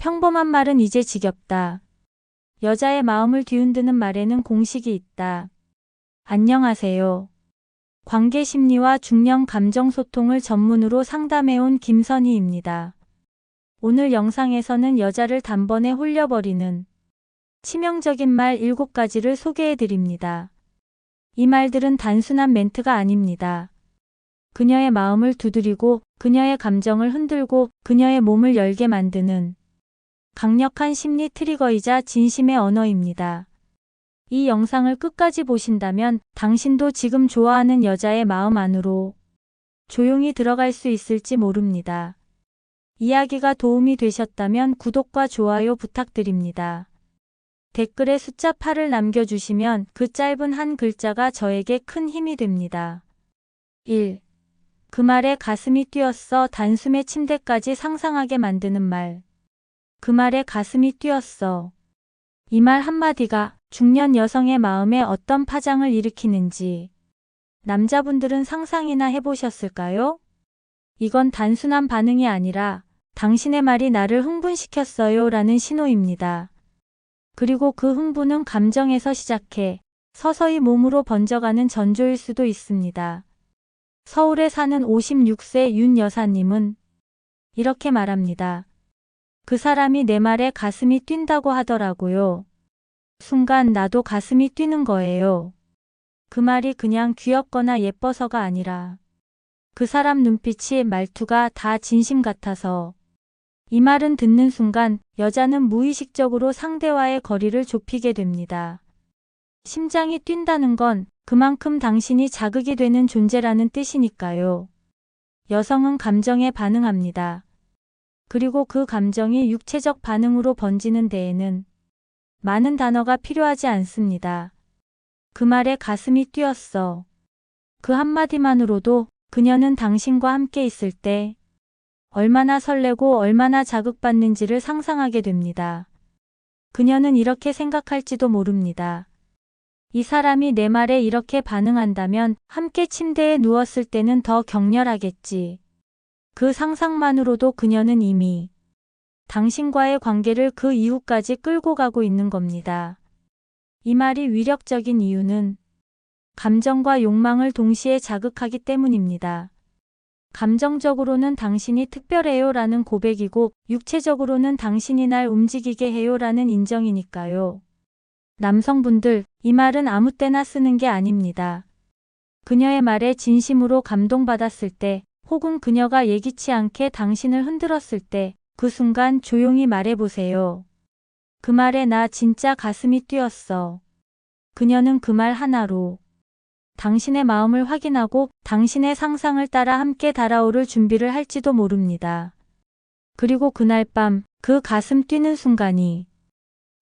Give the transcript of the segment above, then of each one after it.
평범한 말은 이제 지겹다. 여자의 마음을 뒤흔드는 말에는 공식이 있다. 안녕하세요. 관계심리와 중년 감정소통을 전문으로 상담해온 김선희입니다. 오늘 영상에서는 여자를 단번에 홀려버리는 치명적인 말 7가지를 소개해드립니다. 이 말들은 단순한 멘트가 아닙니다. 그녀의 마음을 두드리고 그녀의 감정을 흔들고 그녀의 몸을 열게 만드는 강력한 심리 트리거이자 진심의 언어입니다. 이 영상을 끝까지 보신다면 당신도 지금 좋아하는 여자의 마음 안으로 조용히 들어갈 수 있을지 모릅니다. 이야기가 도움이 되셨다면 구독과 좋아요 부탁드립니다. 댓글에 숫자 8을 남겨주시면 그 짧은 한 글자가 저에게 큰 힘이 됩니다. 1. 그 말에 가슴이 뛰었어. 단숨에 침대까지 상상하게 만드는 말. 그 말에 가슴이 뛰었어. 이 말 한마디가 중년 여성의 마음에 어떤 파장을 일으키는지 남자분들은 상상이나 해보셨을까요? 이건 단순한 반응이 아니라 당신의 말이 나를 흥분시켰어요 라는 신호입니다. 그리고 그 흥분은 감정에서 시작해 서서히 몸으로 번져가는 전조일 수도 있습니다. 서울에 사는 56세 윤 여사님은 이렇게 말합니다. 그 사람이 내 말에 가슴이 뛴다고 하더라고요. 순간 나도 가슴이 뛰는 거예요. 그 말이 그냥 귀엽거나 예뻐서가 아니라 그 사람 눈빛이 말투가 다 진심 같아서 이 말은 듣는 순간 여자는 무의식적으로 상대와의 거리를 좁히게 됩니다. 심장이 뛴다는 건 그만큼 당신이 자극이 되는 존재라는 뜻이니까요. 여성은 감정에 반응합니다. 그리고 그 감정이 육체적 반응으로 번지는 데에는 많은 단어가 필요하지 않습니다. 그 말에 가슴이 뛰었어. 그 한마디만으로도 그녀는 당신과 함께 있을 때 얼마나 설레고 얼마나 자극받는지를 상상하게 됩니다. 그녀는 이렇게 생각할지도 모릅니다. 이 사람이 내 말에 이렇게 반응한다면 함께 침대에 누웠을 때는 더 격렬하겠지. 그 상상만으로도 그녀는 이미 당신과의 관계를 그 이후까지 끌고 가고 있는 겁니다. 이 말이 위력적인 이유는 감정과 욕망을 동시에 자극하기 때문입니다. 감정적으로는 당신이 특별해요 라는 고백이고 육체적으로는 당신이 날 움직이게 해요 라는 인정이니까요. 남성분들, 이 말은 아무 때나 쓰는 게 아닙니다. 그녀의 말에 진심으로 감동받았을 때 혹은 그녀가 예기치 않게 당신을 흔들었을 때 그 순간 조용히 말해보세요. 그 말에 나 진짜 가슴이 뛰었어. 그녀는 그 말 하나로 당신의 마음을 확인하고 당신의 상상을 따라 함께 달아오를 준비를 할지도 모릅니다. 그리고 그날 밤 그 가슴 뛰는 순간이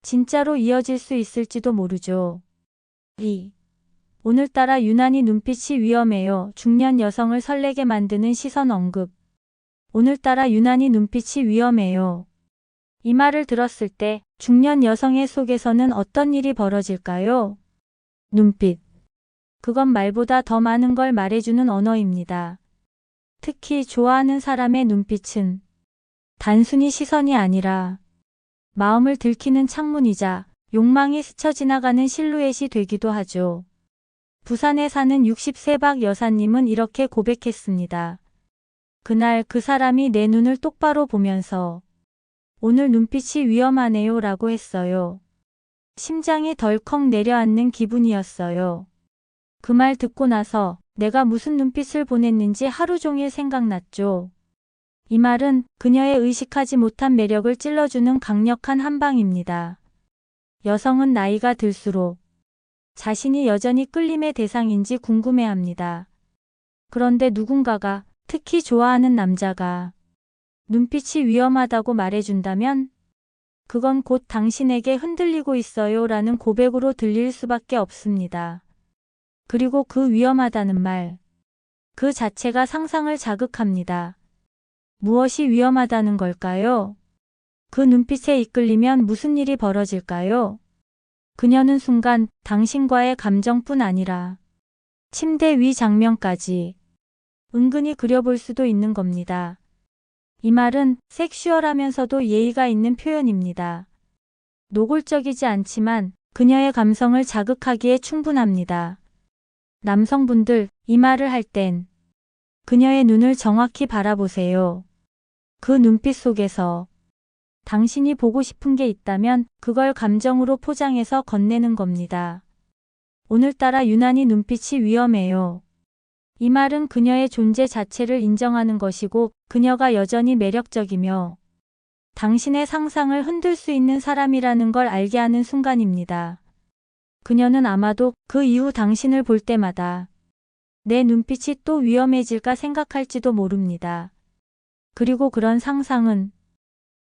진짜로 이어질 수 있을지도 모르죠. 2. 오늘따라 유난히 눈빛이 위험해요. 중년 여성을 설레게 만드는 시선 언급. 오늘따라 유난히 눈빛이 위험해요. 이 말을 들었을 때 중년 여성의 속에서는 어떤 일이 벌어질까요? 눈빛. 그건 말보다 더 많은 걸 말해주는 언어입니다. 특히 좋아하는 사람의 눈빛은 단순히 시선이 아니라 마음을 들키는 창문이자 욕망이 스쳐 지나가는 실루엣이 되기도 하죠. 부산에 사는 60세 박 여사님은 이렇게 고백했습니다. 그날 그 사람이 내 눈을 똑바로 보면서 오늘 눈빛이 위험하네요 라고 했어요. 심장이 덜컥 내려앉는 기분이었어요. 그 말 듣고 나서 내가 무슨 눈빛을 보냈는지 하루 종일 생각났죠. 이 말은 그녀의 의식하지 못한 매력을 찔러주는 강력한 한방입니다. 여성은 나이가 들수록 자신이 여전히 끌림의 대상인지 궁금해합니다. 그런데 누군가가 특히 좋아하는 남자가 눈빛이 위험하다고 말해준다면 그건 곧 당신에게 흔들리고 있어요 라는 고백으로 들릴 수밖에 없습니다. 그리고 그 위험하다는 말, 그 자체가 상상을 자극합니다. 무엇이 위험하다는 걸까요? 그 눈빛에 이끌리면 무슨 일이 벌어질까요? 그녀는 순간 당신과의 감정뿐 아니라 침대 위 장면까지 은근히 그려볼 수도 있는 겁니다. 이 말은 섹슈얼하면서도 예의가 있는 표현입니다. 노골적이지 않지만 그녀의 감성을 자극하기에 충분합니다. 남성분들, 이 말을 할 땐 그녀의 눈을 정확히 바라보세요. 그 눈빛 속에서 당신이 보고 싶은 게 있다면 그걸 감정으로 포장해서 건네는 겁니다. 오늘따라 유난히 눈빛이 위험해요. 이 말은 그녀의 존재 자체를 인정하는 것이고 그녀가 여전히 매력적이며 당신의 상상을 흔들 수 있는 사람이라는 걸 알게 하는 순간입니다. 그녀는 아마도 그 이후 당신을 볼 때마다 내 눈빛이 또 위험해질까 생각할지도 모릅니다. 그리고 그런 상상은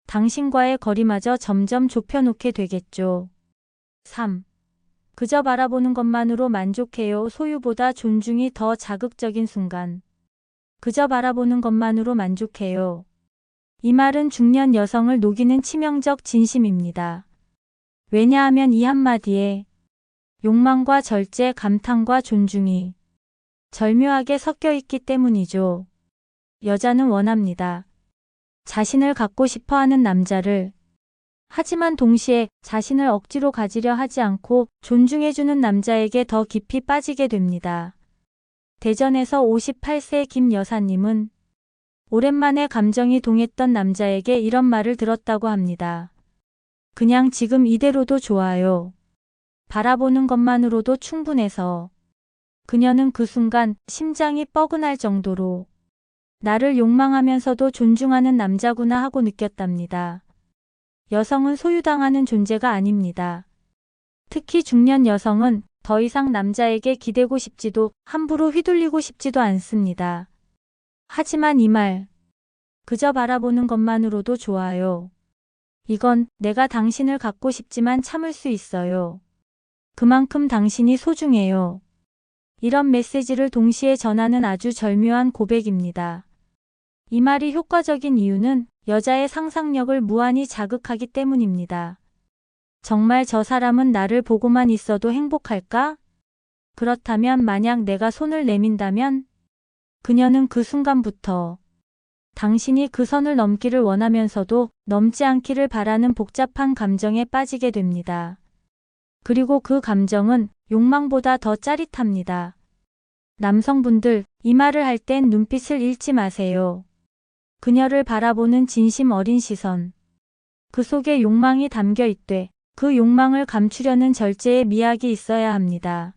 당신과의 거리마저 점점 좁혀놓게 되겠죠. 3. 그저 바라보는 것만으로 만족해요. 소유보다 존중이 더 자극적인 순간. 그저 바라보는 것만으로 만족해요. 이 말은 중년 여성을 녹이는 치명적 진심입니다. 왜냐하면 이 한마디에 욕망과 절제, 감탄과 존중이 절묘하게 섞여 있기 때문이죠. 여자는 원합니다. 자신을 갖고 싶어 하는 남자를. 하지만 동시에 자신을 억지로 가지려 하지 않고 존중해주는 남자에게 더 깊이 빠지게 됩니다. 대전에서 58세 김 여사님은 오랜만에 감정이 동했던 남자에게 이런 말을 들었다고 합니다. 그냥 지금 이대로도 좋아요. 바라보는 것만으로도 충분해서. 그녀는 그 순간 심장이 뻐근할 정도로 나를 욕망하면서도 존중하는 남자구나 하고 느꼈답니다. 여성은 소유당하는 존재가 아닙니다. 특히 중년 여성은 더 이상 남자에게 기대고 싶지도 함부로 휘둘리고 싶지도 않습니다. 하지만 이 말, 그저 바라보는 것만으로도 좋아요. 이건 내가 당신을 갖고 싶지만 참을 수 있어요. 그만큼 당신이 소중해요. 이런 메시지를 동시에 전하는 아주 절묘한 고백입니다. 이 말이 효과적인 이유는 여자의 상상력을 무한히 자극하기 때문입니다. 정말 저 사람은 나를 보고만 있어도 행복할까? 그렇다면 만약 내가 손을 내민다면? 그녀는 그 순간부터 당신이 그 선을 넘기를 원하면서도 넘지 않기를 바라는 복잡한 감정에 빠지게 됩니다. 그리고 그 감정은 욕망보다 더 짜릿합니다. 남성분들, 이 말을 할 땐 눈빛을 잃지 마세요. 그녀를 바라보는 진심 어린 시선. 그 속에 욕망이 담겨 있되 그 욕망을 감추려는 절제의 미학이 있어야 합니다.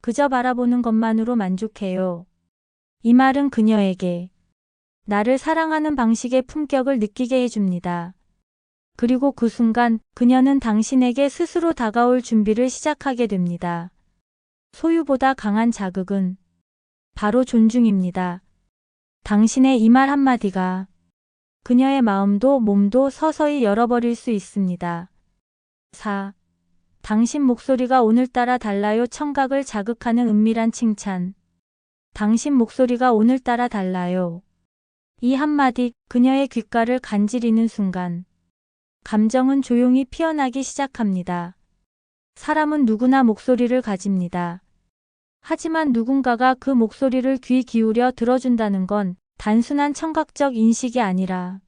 그저 바라보는 것만으로 만족해요. 이 말은 그녀에게 나를 사랑하는 방식의 품격을 느끼게 해줍니다. 그리고 그 순간 그녀는 당신에게 스스로 다가올 준비를 시작하게 됩니다. 소유보다 강한 자극은 바로 존중입니다. 당신의 이 말 한마디가 그녀의 마음도 몸도 서서히 열어버릴 수 있습니다. 4. 당신 목소리가 오늘따라 달라요. 청각을 자극하는 은밀한 칭찬. 당신 목소리가 오늘따라 달라요. 이 한마디 그녀의 귓가를 간지리는 순간 감정은 조용히 피어나기 시작합니다. 사람은 누구나 목소리를 가집니다. 하지만 누군가가 그 목소리를 귀 기울여 들어준다는 건 단순한 청각적 인식이 아니라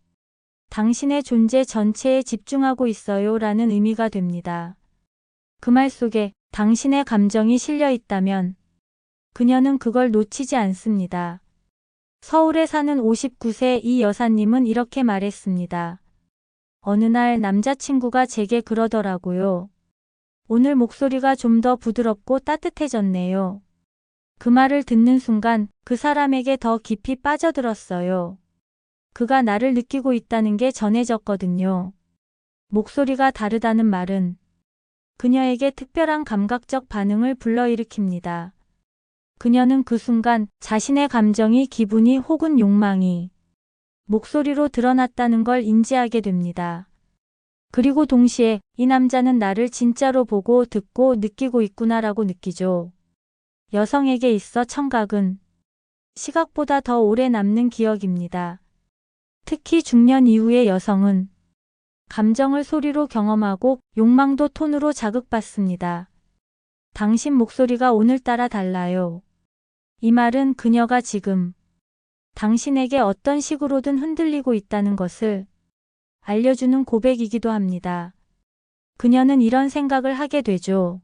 당신의 존재 전체에 집중하고 있어요 라는 의미가 됩니다. 그 말 속에 당신의 감정이 실려 있다면 그녀는 그걸 놓치지 않습니다. 서울에 사는 59세 이 여사님은 이렇게 말했습니다. 어느 날 남자친구가 제게 그러더라고요. 오늘 목소리가 좀 더 부드럽고 따뜻해졌네요. 그 말을 듣는 순간 그 사람에게 더 깊이 빠져들었어요. 그가 나를 느끼고 있다는 게 전해졌거든요. 목소리가 다르다는 말은 그녀에게 특별한 감각적 반응을 불러일으킵니다. 그녀는 그 순간 자신의 감정이 기분이 혹은 욕망이 목소리로 드러났다는 걸 인지하게 됩니다. 그리고 동시에 이 남자는 나를 진짜로 보고 듣고 느끼고 있구나라고 느끼죠. 여성에게 있어 청각은 시각보다 더 오래 남는 기억입니다. 특히 중년 이후의 여성은 감정을 소리로 경험하고 욕망도 톤으로 자극받습니다. 당신 목소리가 오늘따라 달라요. 이 말은 그녀가 지금 당신에게 어떤 식으로든 흔들리고 있다는 것을 알려주는 고백이기도 합니다. 그녀는 이런 생각을 하게 되죠.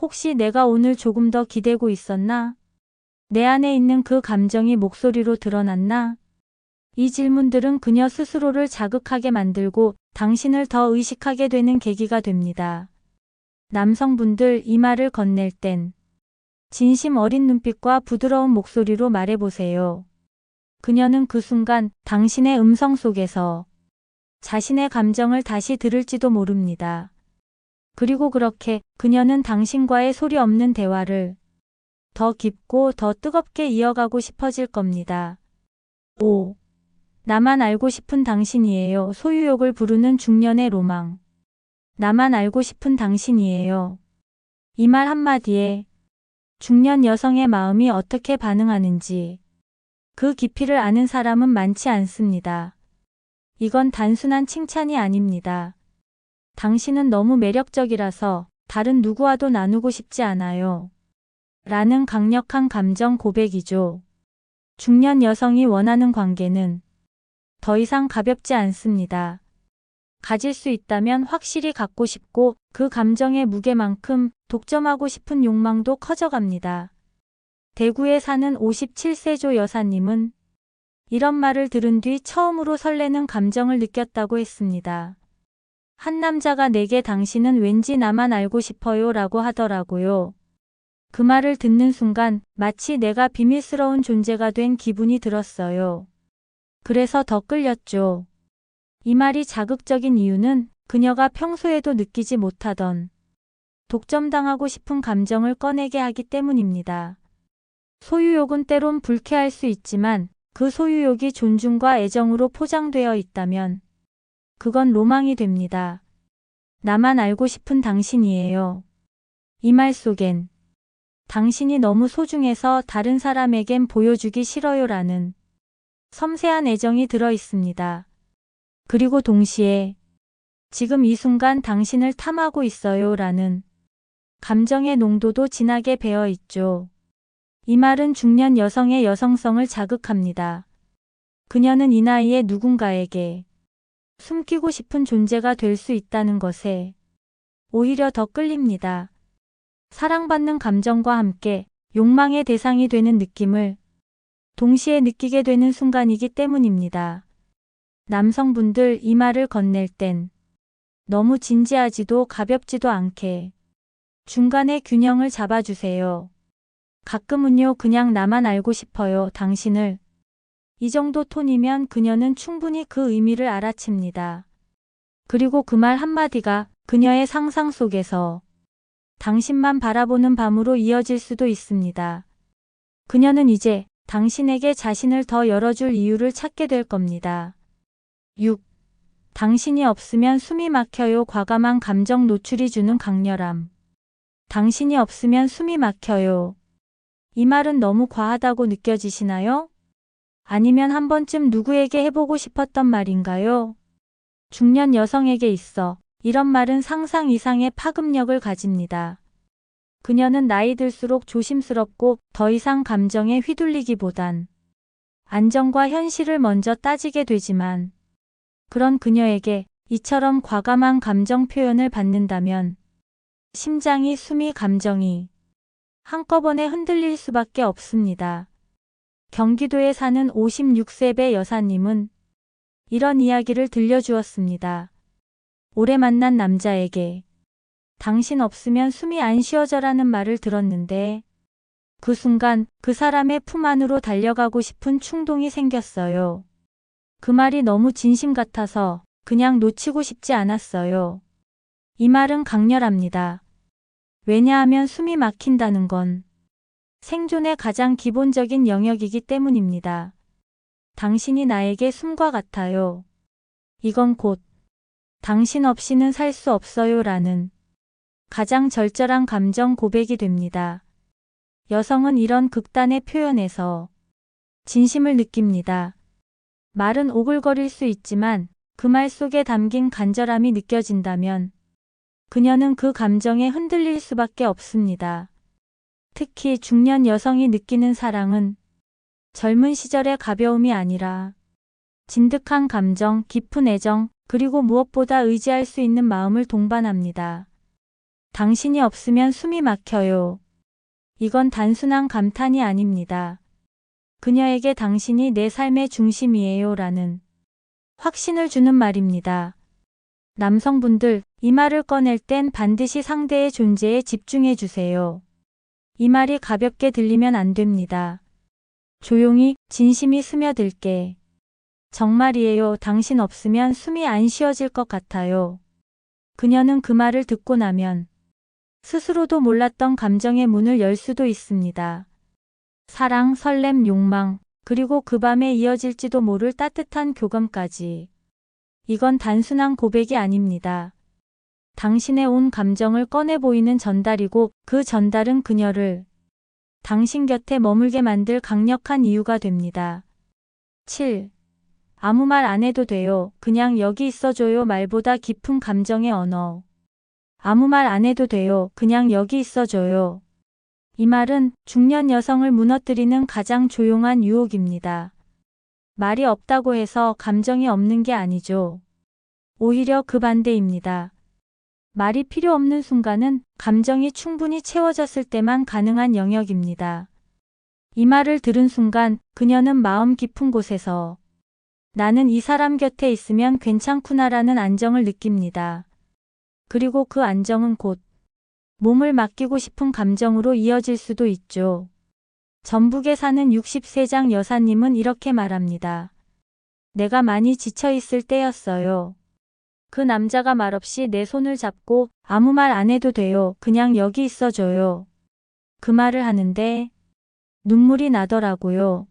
혹시 내가 오늘 조금 더 기대고 있었나? 내 안에 있는 그 감정이 목소리로 드러났나? 이 질문들은 그녀 스스로를 자극하게 만들고 당신을 더 의식하게 되는 계기가 됩니다. 남성분들, 이 말을 건넬 땐 진심 어린 눈빛과 부드러운 목소리로 말해보세요. 그녀는 그 순간 당신의 음성 속에서 자신의 감정을 다시 들을지도 모릅니다. 그리고 그렇게 그녀는 당신과의 소리 없는 대화를 더 깊고 더 뜨겁게 이어가고 싶어질 겁니다. 5. 나만 알고 싶은 당신이에요. 소유욕을 부르는 중년의 로망. 나만 알고 싶은 당신이에요. 이 말 한마디에 중년 여성의 마음이 어떻게 반응하는지 그 깊이를 아는 사람은 많지 않습니다. 이건 단순한 칭찬이 아닙니다. 당신은 너무 매력적이라서 다른 누구와도 나누고 싶지 않아요. 라는 강력한 감정 고백이죠. 중년 여성이 원하는 관계는 더 이상 가볍지 않습니다. 가질 수 있다면 확실히 갖고 싶고 그 감정의 무게만큼 독점하고 싶은 욕망도 커져갑니다. 대구에 사는 57세조 여사님은 이런 말을 들은 뒤 처음으로 설레는 감정을 느꼈다고 했습니다. 한 남자가 내게 당신은 왠지 나만 알고 싶어요 라고 하더라고요. 그 말을 듣는 순간 마치 내가 비밀스러운 존재가 된 기분이 들었어요. 그래서 더 끌렸죠. 이 말이 자극적인 이유는 그녀가 평소에도 느끼지 못하던 독점당하고 싶은 감정을 꺼내게 하기 때문입니다. 소유욕은 때론 불쾌할 수 있지만 그 소유욕이 존중과 애정으로 포장되어 있다면 그건 로망이 됩니다. 나만 알고 싶은 당신이에요. 이 말 속엔 당신이 너무 소중해서 다른 사람에겐 보여주기 싫어요라는 섬세한 애정이 들어 있습니다. 그리고 동시에 지금 이 순간 당신을 탐하고 있어요라는 감정의 농도도 진하게 배어 있죠. 이 말은 중년 여성의 여성성을 자극합니다. 그녀는 이 나이에 누군가에게 숨기고 싶은 존재가 될 수 있다는 것에 오히려 더 끌립니다. 사랑받는 감정과 함께 욕망의 대상이 되는 느낌을 동시에 느끼게 되는 순간이기 때문입니다. 남성분들, 이 말을 건넬 땐 너무 진지하지도 가볍지도 않게 중간의 균형을 잡아주세요. 가끔은요, 그냥 나만 알고 싶어요, 당신을. 이 정도 톤이면 그녀는 충분히 그 의미를 알아챕니다. 그리고 그 말 한마디가 그녀의 상상 속에서 당신만 바라보는 밤으로 이어질 수도 있습니다. 그녀는 이제 당신에게 자신을 더 열어줄 이유를 찾게 될 겁니다. 6. 당신이 없으면 숨이 막혀요. 과감한 감정 노출이 주는 강렬함. 당신이 없으면 숨이 막혀요. 이 말은 너무 과하다고 느껴지시나요? 아니면 한 번쯤 누구에게 해보고 싶었던 말인가요? 중년 여성에게 있어 이런 말은 상상 이상의 파급력을 가집니다. 그녀는 나이 들수록 조심스럽고 더 이상 감정에 휘둘리기보단 안정과 현실을 먼저 따지게 되지만 그런 그녀에게 이처럼 과감한 감정 표현을 받는다면 심장이, 숨이, 감정이 한꺼번에 흔들릴 수밖에 없습니다. 경기도에 사는 56세배 여사님은 이런 이야기를 들려주었습니다. 오래 만난 남자에게 당신 없으면 숨이 안 쉬어져라는 말을 들었는데 그 순간 그 사람의 품 안으로 달려가고 싶은 충동이 생겼어요. 그 말이 너무 진심 같아서 그냥 놓치고 싶지 않았어요. 이 말은 강렬합니다. 왜냐하면 숨이 막힌다는 건 생존의 가장 기본적인 영역이기 때문입니다. 당신이 나에게 숨과 같아요. 이건 곧 당신 없이는 살 수 없어요 라는 가장 절절한 감정 고백이 됩니다. 여성은 이런 극단의 표현에서 진심을 느낍니다. 말은 오글거릴 수 있지만 그 말 속에 담긴 간절함이 느껴진다면 그녀는 그 감정에 흔들릴 수밖에 없습니다. 특히 중년 여성이 느끼는 사랑은 젊은 시절의 가벼움이 아니라 진득한 감정, 깊은 애정, 그리고 무엇보다 의지할 수 있는 마음을 동반합니다. 당신이 없으면 숨이 막혀요. 이건 단순한 감탄이 아닙니다. 그녀에게 당신이 내 삶의 중심이에요 라는 확신을 주는 말입니다. 남성분들, 이 말을 꺼낼 땐 반드시 상대의 존재에 집중해 주세요. 이 말이 가볍게 들리면 안 됩니다. 조용히, 진심이 스며들게. 정말이에요. 당신 없으면 숨이 안 쉬어질 것 같아요. 그녀는 그 말을 듣고 나면 스스로도 몰랐던 감정의 문을 열 수도 있습니다. 사랑, 설렘, 욕망, 그리고 그 밤에 이어질지도 모를 따뜻한 교감까지. 이건 단순한 고백이 아닙니다. 당신의 온 감정을 꺼내 보이는 전달이고 그 전달은 그녀를 당신 곁에 머물게 만들 강력한 이유가 됩니다. 7. 아무 말 안 해도 돼요. 그냥 여기 있어줘요. 말보다 깊은 감정의 언어. 아무 말 안 해도 돼요. 그냥 여기 있어줘요. 이 말은 중년 여성을 무너뜨리는 가장 조용한 유혹입니다. 말이 없다고 해서 감정이 없는 게 아니죠. 오히려 그 반대입니다. 말이 필요 없는 순간은 감정이 충분히 채워졌을 때만 가능한 영역입니다. 이 말을 들은 순간 그녀는 마음 깊은 곳에서 나는 이 사람 곁에 있으면 괜찮구나라는 안정을 느낍니다. 그리고 그 안정은 곧 몸을 맡기고 싶은 감정으로 이어질 수도 있죠. 전북에 사는 60세장 여사님은 이렇게 말합니다. 내가 많이 지쳐있을 때였어요. 그 남자가 말없이 내 손을 잡고 아무 말 안 해도 돼요. 그냥 여기 있어줘요. 그 말을 하는데 눈물이 나더라고요.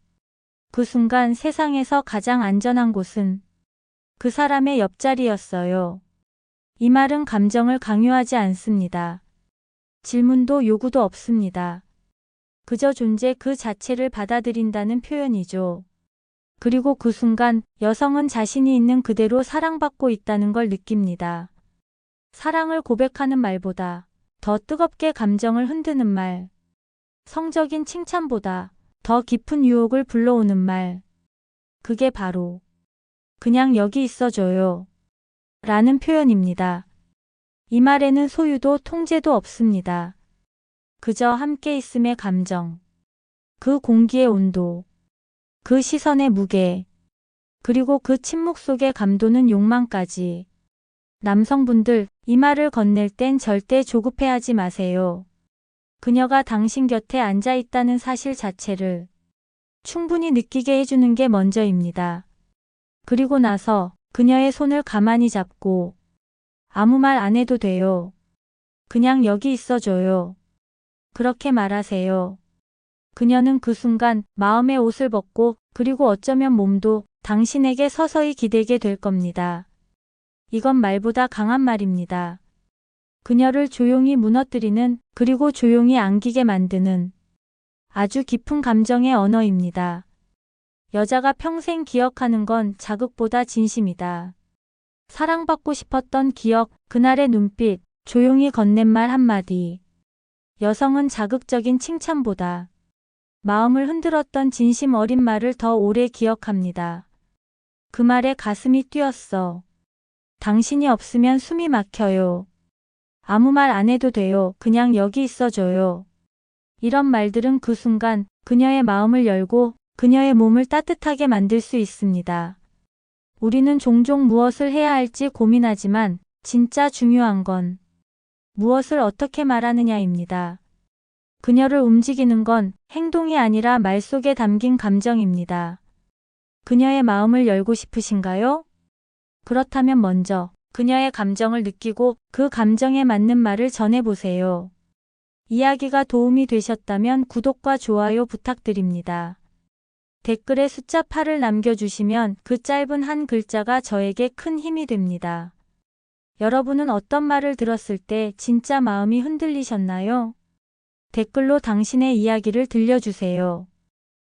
그 순간 세상에서 가장 안전한 곳은 그 사람의 옆자리였어요. 이 말은 감정을 강요하지 않습니다. 질문도 요구도 없습니다. 그저 존재 그 자체를 받아들인다는 표현이죠. 그리고 그 순간 여성은 자신이 있는 그대로 사랑받고 있다는 걸 느낍니다. 사랑을 고백하는 말보다 더 뜨겁게 감정을 흔드는 말, 성적인 칭찬보다 더 깊은 유혹을 불러오는 말, 그게 바로 그냥 여기 있어줘요 라는 표현입니다. 이 말에는 소유도 통제도 없습니다. 그저 함께 있음의 감정, 그 공기의 온도, 그 시선의 무게, 그리고 그 침묵 속에 감도는 욕망까지. 남성분들, 이 말을 건넬 땐 절대 조급해하지 마세요. 그녀가 당신 곁에 앉아 있다는 사실 자체를 충분히 느끼게 해주는 게 먼저입니다. 그리고 나서 그녀의 손을 가만히 잡고 아무 말 안 해도 돼요. 그냥 여기 있어줘요. 그렇게 말하세요. 그녀는 그 순간 마음의 옷을 벗고 그리고 어쩌면 몸도 당신에게 서서히 기대게 될 겁니다. 이건 말보다 강한 말입니다. 그녀를 조용히 무너뜨리는 그리고 조용히 안기게 만드는 아주 깊은 감정의 언어입니다. 여자가 평생 기억하는 건 자극보다 진심이다. 사랑받고 싶었던 기억, 그날의 눈빛, 조용히 건넨 말 한마디. 여성은 자극적인 칭찬보다 마음을 흔들었던 진심 어린 말을 더 오래 기억합니다. 그 말에 가슴이 뛰었어. 당신이 없으면 숨이 막혀요. 아무 말 안 해도 돼요. 그냥 여기 있어줘요. 이런 말들은 그 순간 그녀의 마음을 열고 그녀의 몸을 따뜻하게 만들 수 있습니다. 우리는 종종 무엇을 해야 할지 고민하지만 진짜 중요한 건 무엇을 어떻게 말하느냐입니다. 그녀를 움직이는 건 행동이 아니라 말 속에 담긴 감정입니다. 그녀의 마음을 열고 싶으신가요? 그렇다면 먼저 그녀의 감정을 느끼고 그 감정에 맞는 말을 전해보세요. 이야기가 도움이 되셨다면 구독과 좋아요 부탁드립니다. 댓글에 숫자 8을 남겨주시면 그 짧은 한 글자가 저에게 큰 힘이 됩니다. 여러분은 어떤 말을 들었을 때 진짜 마음이 흔들리셨나요? 댓글로 당신의 이야기를 들려주세요.